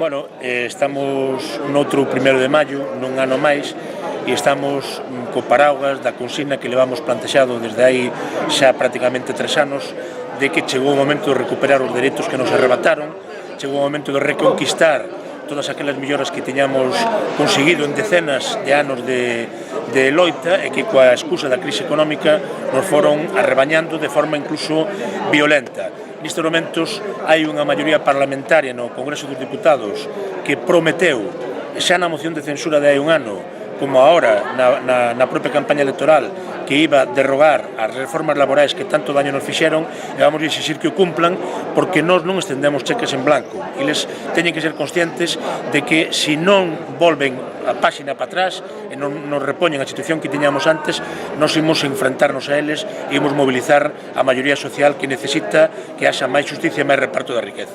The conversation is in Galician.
Bueno, estamos noutro 1º de maio, nun ano máis, e estamos co paraugas da consigna que levamos plantexado desde hai xa prácticamente 3 anos, de que chegou o momento de recuperar os dereitos que nos arrebataron, chegou o momento de reconquistar todas aquelas melloras que tiñamos conseguido en decenas de anos de loita e que coa excusa da crise económica nos foron arrebañando de forma incluso violenta. Nestes momentos hai unha maioría parlamentaria no Congreso dos Diputados que prometeu, xa na moción de censura de hai un ano, como agora na propia campaña electoral, que iba a derrogar as reformas laborais que tanto daño nos fixeron, e vamos a exixir que o cumplan, porque nós non estendemos cheques en blanco. Eles teñen que ser conscientes de que se non volven a páxina para atrás e non nos repoñen a situación que tiñamos antes, nós imos enfrentarnos a eles e imos mobilizar a maioría social que necesita que haxa máis xusticia e máis reparto da riqueza.